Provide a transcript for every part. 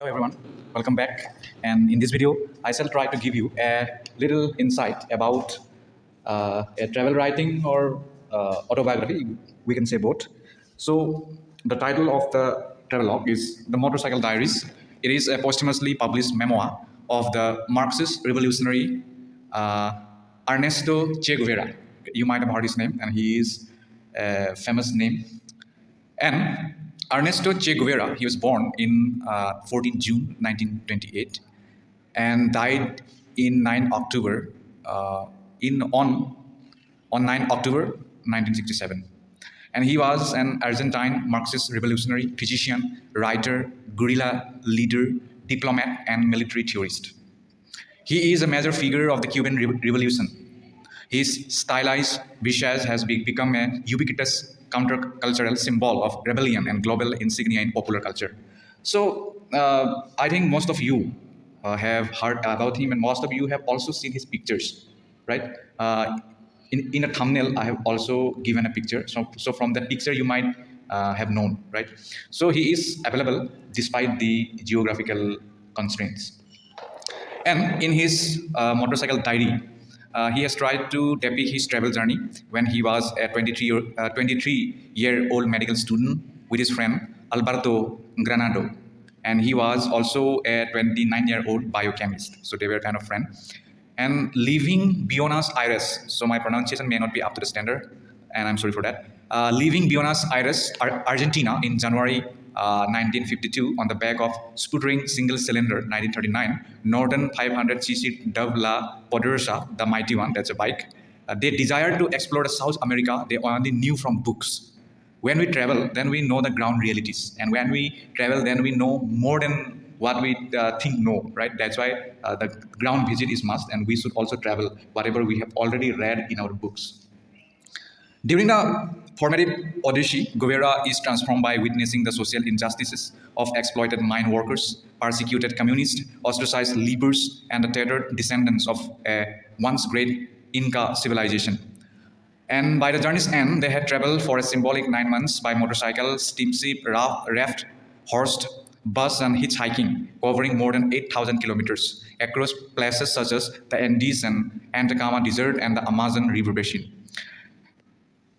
Hello everyone, welcome back. And in this video, I shall try to give you a little insight about a travel writing or autobiography. We can say both. So the title of the travelogue is The Motorcycle Diaries. It is a posthumously published memoir of the Marxist revolutionary uh, Ernesto Che Guevara. You might have heard his name, and he is a famous name. And Ernesto Che Guevara, he was born in 14 June 1928 and died in 9 October in on 9 October 1967. And he was an Argentine Marxist revolutionary, physician, writer, guerrilla leader, diplomat, and military theorist. He is a major figure of the Cuban Revolution. His stylized visage has become a ubiquitous countercultural symbol of rebellion and global insignia in popular culture. So I think most of you have heard about him, and most of you have also seen his pictures, right? In a thumbnail, I have also given a picture. So from that picture, you might have known, right? So he is available despite the geographical constraints. And in his motorcycle diary, he has tried to depict his travel journey when he was a 23-year-old medical student with his friend Alberto Granado. And he was also a 29-year-old biochemist. So they were kind of friends. And leaving Buenos Aires, so my pronunciation may not be up to the standard, and I'm sorry for that. Leaving Buenos Aires, Argentina in January 1952 on the back of sputtering single-cylinder 1939 Norton 500cc Dove La Poderosa, the mighty one, that's a bike. They desired to explore the South America they only knew from books. When we travel, then we know the ground realities. And when we travel, then we know more than what we think know, right? That's why the ground visit is must, and we should also travel whatever we have already read in our books. During the formative odyssey, Guevara is transformed by witnessing the social injustices of exploited mine workers, persecuted communists, ostracized laborers, and the tattered descendants of a once great Inca civilization. And by the journey's end, they had traveled for a symbolic 9 months by motorcycle, steamship, raft, horse, bus, and hitchhiking, covering more than 8,000 kilometers across places such as the Andes and Atacama Desert and the Amazon River Basin.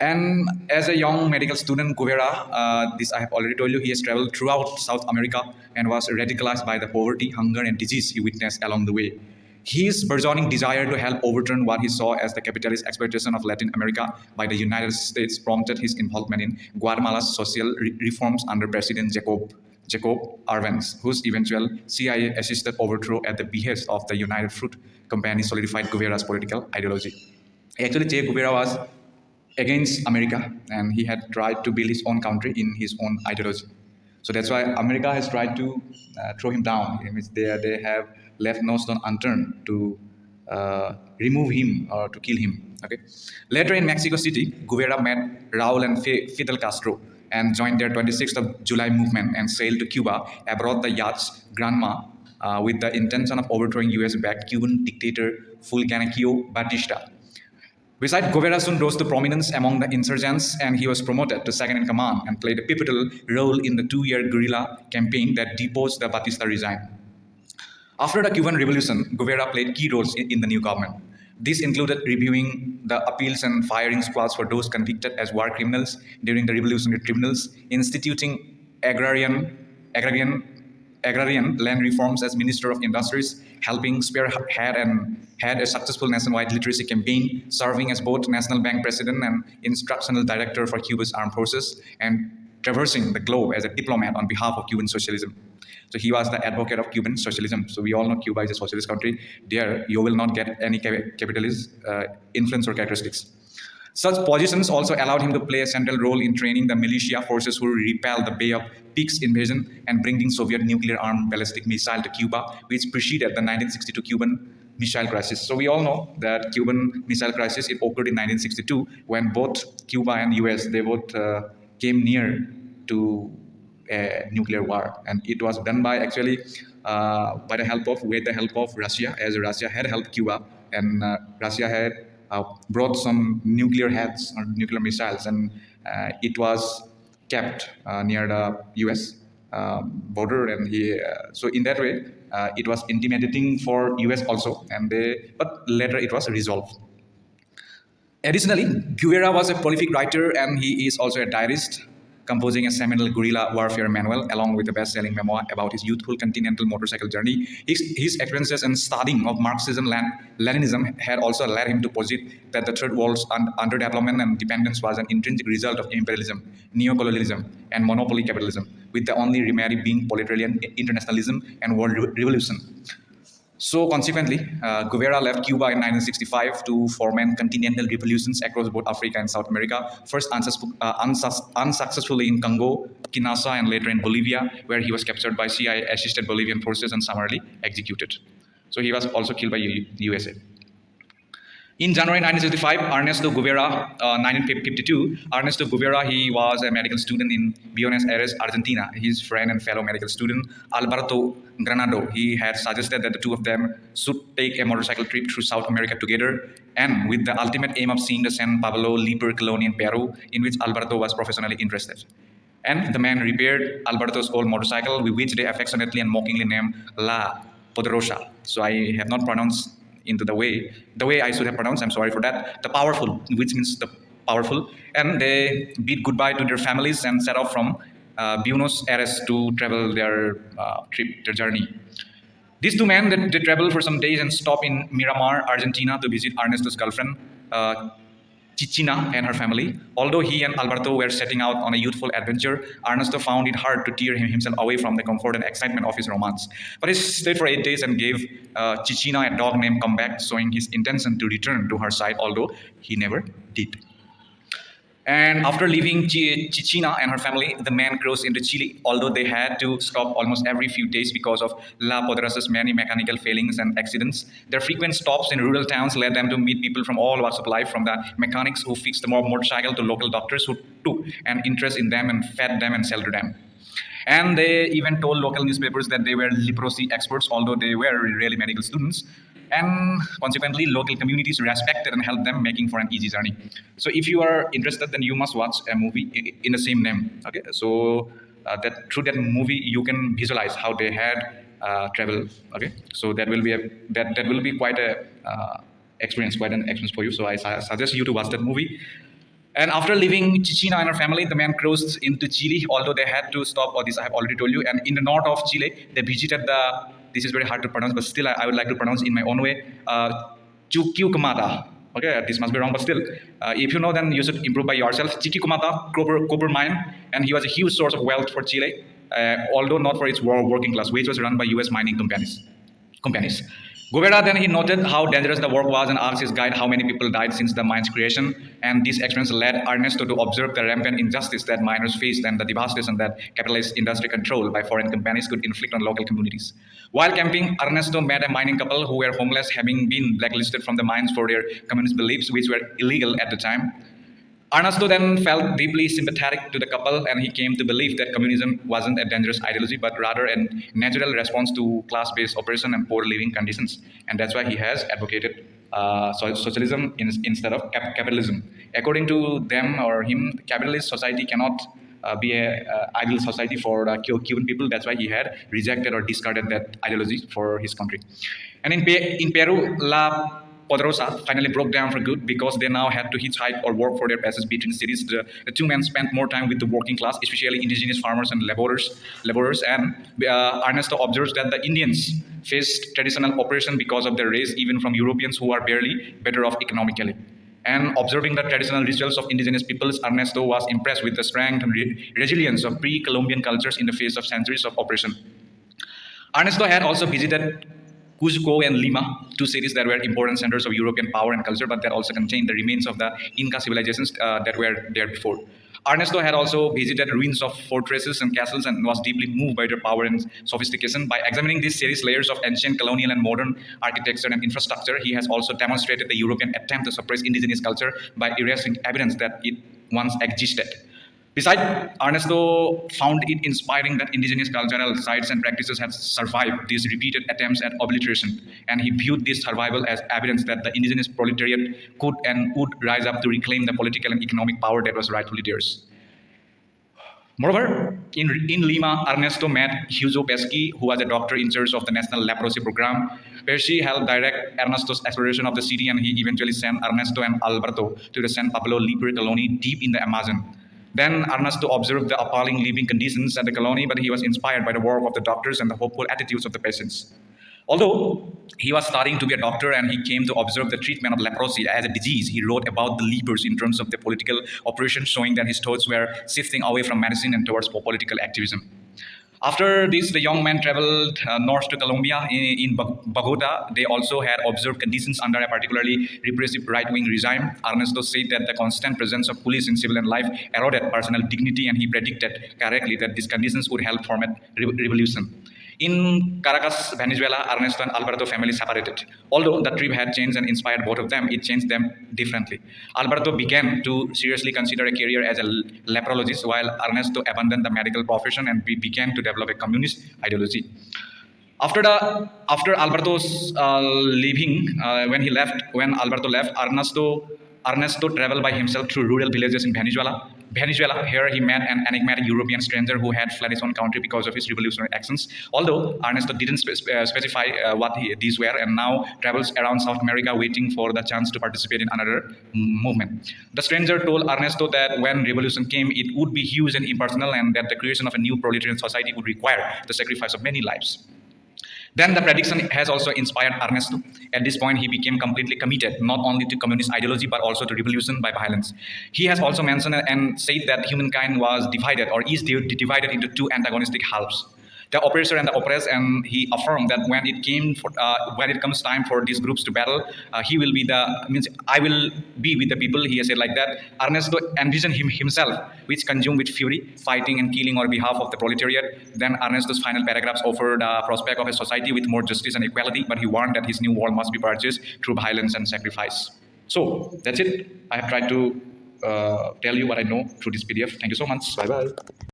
And as a young medical student, Guevara, this I have already told you, he has traveled throughout South America and was radicalized by the poverty, hunger, and disease he witnessed along the way. His burgeoning desire to help overturn what he saw as the capitalist exploitation of Latin America by the United States prompted his involvement in Guatemala's social reforms under President Jacob Arbenz, whose eventual CIA-assisted overthrow at the behest of the United Fruit Company solidified Guevara's political ideology. Actually, Che Guevara was against America, and he had tried to build his own country in his own ideology. So that's why America has tried to throw him down. They have left no stone unturned to remove him or to kill him. Okay. Later in Mexico City, Guevara met Raul and Fidel Castro and joined their 26th of July movement and sailed to Cuba aboard the yacht's Granma with the intention of overthrowing US-backed Cuban dictator Fulgencio Batista. Besides, Guevara soon rose to prominence among the insurgents, and he was promoted to second in command and played a pivotal role in the 2-year guerrilla campaign that deposed the Batista regime. After the Cuban Revolution, Guevara played key roles in the new government. This included reviewing the appeals and firing squads for those convicted as war criminals during the revolutionary tribunals, instituting agrarian land reforms as Minister of Industries, helping spearhead and had a successful nationwide literacy campaign, serving as both National Bank President and Instructional Director for Cuba's armed forces, and traversing the globe as a diplomat on behalf of Cuban socialism. So he was the advocate of Cuban socialism. So we all know Cuba is a socialist country. There, you will not get any capitalist influence or characteristics. Such positions also allowed him to play a central role in training the militia forces who repelled the Bay of Pigs invasion and bringing Soviet nuclear-armed ballistic missile to Cuba, which preceded the 1962 Cuban Missile Crisis. So we all know that Cuban Missile Crisis, it occurred in 1962 when both Cuba and US, they both came near to a nuclear war. And it was done by actually with the help of Russia, as Russia had helped Cuba, and Russia had brought some nuclear heads or nuclear missiles, and it was kept near the US. border, and so in that way, it was intimidating for US also, but later it was resolved. Additionally, Guevara was a prolific writer, and he is also a diarist, composing a seminal guerrilla warfare manual along with a best-selling memoir about his youthful continental motorcycle journey. His experiences and studying of Marxism, Leninism had also led him to posit that the Third World's underdevelopment and dependence was an intrinsic result of imperialism, neocolonialism, and monopoly capitalism, with the only remedy being proletarian internationalism and world revolution. So consequently, Guevara left Cuba in 1965 to foment continental revolutions across both Africa and South America, first unsuccessfully in Congo, Kinshasa, and later in Bolivia, where he was captured by CIA-assisted Bolivian forces and summarily executed. So he was also killed by USA. In January 1965, Ernesto Guevara, 1952, Ernesto Guevara, he was a medical student in Buenos Aires, Argentina. His friend and fellow medical student, Alberto Granado, he had suggested that the two of them should take a motorcycle trip through South America together, and with the ultimate aim of seeing the San Pablo Leper colony in Peru, in which Alberto was professionally interested. And the man repaired Alberto's old motorcycle, which they affectionately and mockingly named La Poderosa. So I have not pronounced into the way I should have pronounced. I'm sorry for that. The Powerful, which means the powerful. And they bid goodbye to their families and set off from Buenos Aires to travel their journey. These two men, they travel for some days and stop in Miramar, Argentina to visit Ernesto's girlfriend, Chichina, and her family. Although he and Alberto were setting out on a youthful adventure, Ernesto found it hard to tear himself away from the comfort and excitement of his romance. But he stayed for 8 days and gave Chichina a dog named Comeback, showing his intention to return to her side, although he never did. And after leaving Chichina and her family, the men crossed into Chile, although they had to stop almost every few days because of La Poderosa's many mechanical failings and accidents. Their frequent stops in rural towns led them to meet people from all walks of life, from the mechanics who fixed the motorcycle to local doctors who took an interest in them and fed them and sheltered them. And they even told local newspapers that they were leprosy experts, although they were really medical students. And consequently, local communities respected and helped them, making for an easy journey. So if you are interested, then you must watch a movie in the same name. Okay, so that through that movie you can visualize how they had traveled. Okay, so that will be quite a experience for you. So I suggest you to watch that movie. And after leaving Chichina and her family, the men crossed into Chile, although they had to stop, or this I have already told you. And in the north of Chile, they visited this is very hard to pronounce, but still I would like to pronounce in my own way, Chuquicamata. Okay, this must be wrong, but still, if you know, then you should improve by yourself. Chuquicamata copper mine, and he was a huge source of wealth for Chile, although not for its working class, which was run by US mining companies. Guevara then he noted how dangerous the work was and asked his guide how many people died since the mine's creation. And this experience led Ernesto to observe the rampant injustice that miners faced and the devastation that capitalist industry controlled by foreign companies could inflict on local communities. While camping, Ernesto met a mining couple who were homeless, having been blacklisted from the mines for their communist beliefs, which were illegal at the time. Ernesto then felt deeply sympathetic to the couple, and he came to believe that communism wasn't a dangerous ideology, but rather a natural response to class-based oppression and poor living conditions. And that's why he has advocated socialism instead of capitalism. According to them or him, capitalist society cannot be an ideal society for Cuban people. That's why he had rejected or discarded that ideology for his country. And in Peru, La Poderosa finally broke down for good because they now had to hitchhike or work for their passage between cities. The two men spent more time with the working class, especially indigenous farmers and laborers. And Ernesto observes that the Indians faced traditional oppression because of their race, even from Europeans who are barely better off economically. And observing the traditional rituals of indigenous peoples, Ernesto was impressed with the strength and resilience of pre-Columbian cultures in the face of centuries of oppression. Ernesto had also visited Cuzco and Lima, two cities that were important centers of European power and culture, but that also contained the remains of the Inca civilizations that were there before. Ernesto had also visited ruins of fortresses and castles and was deeply moved by their power and sophistication. By examining these series layers of ancient, colonial, and modern architecture and infrastructure, he has also demonstrated the European attempt to suppress indigenous culture by erasing evidence that it once existed. Besides, Ernesto found it inspiring that indigenous cultural sites and practices have survived these repeated attempts at obliteration, and he viewed this survival as evidence that the indigenous proletariat could and would rise up to reclaim the political and economic power that was rightfully theirs. Moreover, in Lima, Ernesto met Hugo Pesci, who was a doctor in charge of the National Leprosy Program. Pesci helped direct Ernesto's exploration of the city, and he eventually sent Ernesto and Alberto to the San Pablo Leper colony deep in the Amazon. Then Ernesto observed the appalling living conditions at the colony, but he was inspired by the work of the doctors and the hopeful attitudes of the patients. Although he was starting to be a doctor and he came to observe the treatment of leprosy as a disease, he wrote about the lepers in terms of the political operation, showing that his thoughts were shifting away from medicine and towards political activism. After this, the young man traveled north to Colombia in Bogota. They also had observed conditions under a particularly repressive right-wing regime. Ernesto said that the constant presence of police in civilian life eroded personal dignity, and he predicted correctly that these conditions would help form a revolution. In Caracas, Venezuela, Ernesto and Alberto family separated. Although the trip had changed and inspired both of them, it changed them differently. Alberto began to seriously consider a career as a leprologist, while Ernesto abandoned the medical profession and began to develop a communist ideology. After Alberto's leaving, when Alberto left, Ernesto traveled by himself through rural villages in Venezuela. Here he met an enigmatic European stranger who had fled his own country because of his revolutionary actions. Although Ernesto didn't specify what these were, and now travels around South America waiting for the chance to participate in another movement. The stranger told Ernesto that when revolution came, it would be huge and impersonal, and that the creation of a new proletarian society would require the sacrifice of many lives. Then the prediction has also inspired Ernesto. At this point, he became completely committed not only to communist ideology but also to revolution by violence. He has also mentioned and said that humankind was divided or is divided into two antagonistic halves, the oppressor and the oppressed, and he affirmed that when it comes time for these groups to battle, I will be with the people. He has said like that. Ernesto envisioned himself, which consumed with fury, fighting and killing on behalf of the proletariat. Then Ernesto's final paragraphs offered a prospect of a society with more justice and equality, but he warned that his new world must be purchased through violence and sacrifice. So that's it. I have tried to tell you what I know through this PDF. Thank you so much. Bye bye.